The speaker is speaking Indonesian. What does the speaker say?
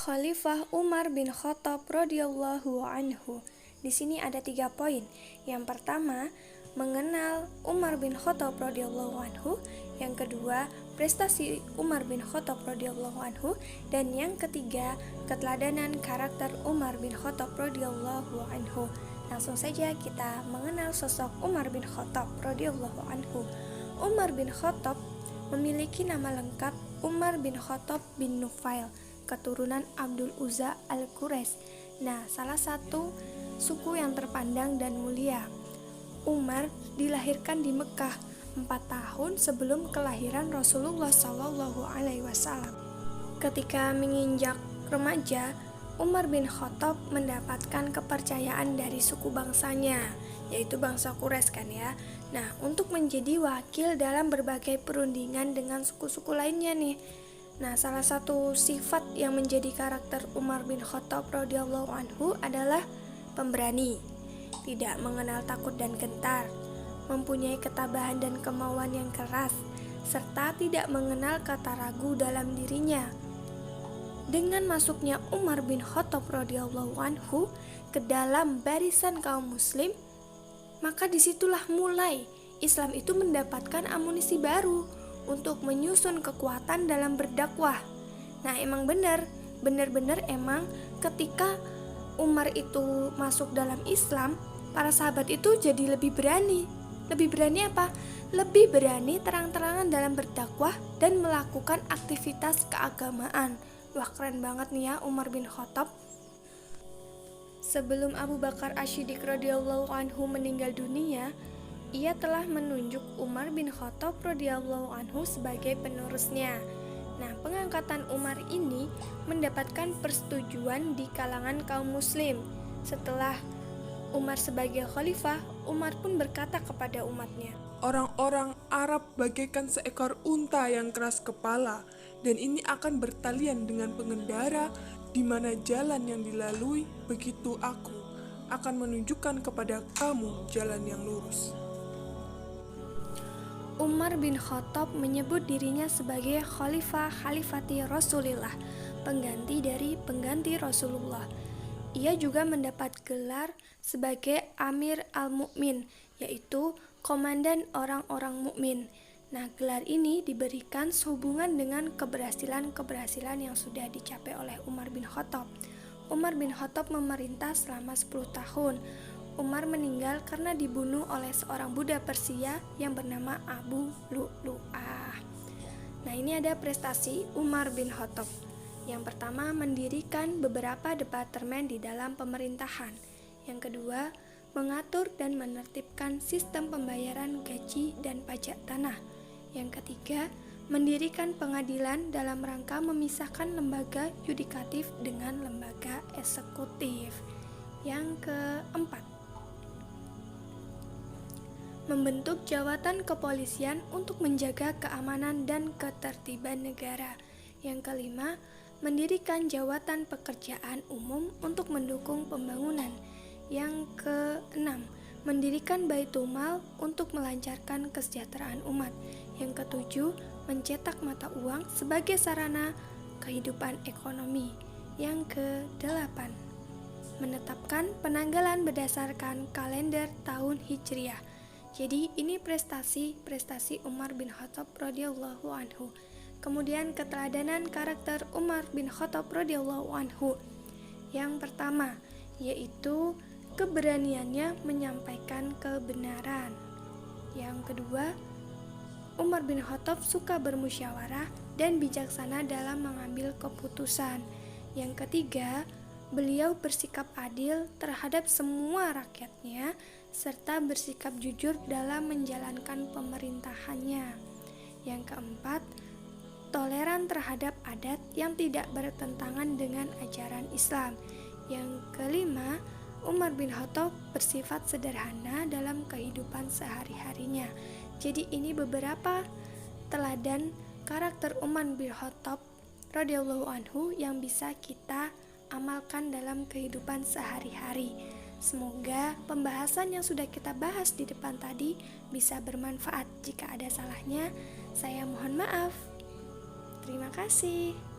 Khalifah Umar bin Khattab radhiyallahu anhu. Di sini ada 3 poin. Yang pertama, mengenal Umar bin Khattab radhiyallahu anhu. Yang kedua, prestasi Umar bin Khattab radhiyallahu anhu. Dan yang ketiga, keteladanan karakter Umar bin Khattab radhiyallahu anhu. Langsung saja kita mengenal sosok Umar bin Khattab radhiyallahu anhu. Umar bin Khattab memiliki nama lengkap Umar bin Khattab bin Nufail, keturunan Abdul Uzza al-Quraisy. Nah, salah satu suku yang terpandang dan mulia. Umar dilahirkan di Mekah 4 tahun sebelum kelahiran Rasulullah SAW. Ketika menginjak remaja, Umar bin Khattab mendapatkan kepercayaan dari suku bangsanya, yaitu bangsa Quraisy kan ya. Nah, untuk menjadi wakil dalam berbagai perundingan dengan suku-suku lainnya nih. Nah, salah satu sifat yang menjadi karakter Umar bin Khattab radhiyallahu anhu adalah pemberani, tidak mengenal takut dan gentar, mempunyai ketabahan dan kemauan yang keras, serta tidak mengenal kata ragu dalam dirinya. Dengan masuknya Umar bin Khattab radhiyallahu anhu ke dalam barisan kaum muslim, maka disitulah mulai Islam itu mendapatkan amunisi baru untuk menyusun kekuatan dalam berdakwah. Nah, emang benar-benar emang ketika Umar itu masuk dalam Islam, para sahabat itu jadi lebih berani. Lebih berani apa? Lebih berani terang-terangan dalam berdakwah dan melakukan aktivitas keagamaan. Wah, keren banget nih ya Umar bin Khattab. Sebelum Abu Bakar Asy-Siddiq radhiyallahu anhu meninggal dunia, ia telah menunjuk Umar bin Khattab radhiyallahu anhu sebagai penerusnya. Nah, pengangkatan Umar ini mendapatkan persetujuan di kalangan kaum muslim. Setelah Umar sebagai khalifah, Umar pun berkata kepada umatnya, "Orang-orang Arab bagaikan seekor unta yang keras kepala, dan ini akan bertalian dengan pengendara di mana jalan yang dilalui, begitu aku akan menunjukkan kepada kamu jalan yang lurus." Umar bin Khattab menyebut dirinya sebagai khalifati Rasulullah, pengganti dari pengganti Rasulullah. Ia juga mendapat gelar sebagai Amir al-Mu'min, yaitu komandan orang-orang mukmin. Nah, gelar ini diberikan sehubungan dengan keberhasilan-keberhasilan yang sudah dicapai oleh Umar bin Khattab. Umar bin Khattab memerintah selama 10 tahun. Umar meninggal karena dibunuh oleh seorang budak Persia yang bernama Abu Lu'lu'ah. Nah, ini ada prestasi Umar bin Khattab. Yang pertama, mendirikan beberapa departemen di dalam pemerintahan. Yang kedua, mengatur dan menertibkan sistem pembayaran gaji dan pajak tanah. Yang ketiga, mendirikan pengadilan dalam rangka memisahkan lembaga yudikatif dengan lembaga eksekutif. Yang keempat, membentuk jawatan kepolisian untuk menjaga keamanan dan ketertiban negara. Yang kelima, mendirikan jawatan pekerjaan umum untuk mendukung pembangunan. Yang keenam, mendirikan Baitul Mal untuk melancarkan kesejahteraan umat. Yang ketujuh, mencetak mata uang sebagai sarana kehidupan ekonomi. Yang kedelapan, menetapkan penanggalan berdasarkan kalender tahun Hijriah. Jadi ini prestasi Umar bin Khattab radhiyallahu anhu. Kemudian keteladanan karakter Umar bin Khattab radhiyallahu anhu. Yang pertama, yaitu keberaniannya menyampaikan kebenaran. Yang kedua, Umar bin Khattab suka bermusyawarah dan bijaksana dalam mengambil keputusan. Yang ketiga, beliau bersikap adil terhadap semua rakyatnya serta bersikap jujur dalam menjalankan pemerintahannya. Yang keempat, toleran terhadap adat yang tidak bertentangan dengan ajaran Islam. Yang kelima, Umar bin Khattab bersifat sederhana dalam kehidupan sehari-harinya. Jadi ini beberapa teladan karakter Umar bin Khattab radhiyallahu anhu yang bisa kita amalkan dalam kehidupan sehari-hari. Semoga pembahasan yang sudah kita bahas di depan tadi bisa bermanfaat. Jika ada salahnya, saya mohon maaf. Terima kasih.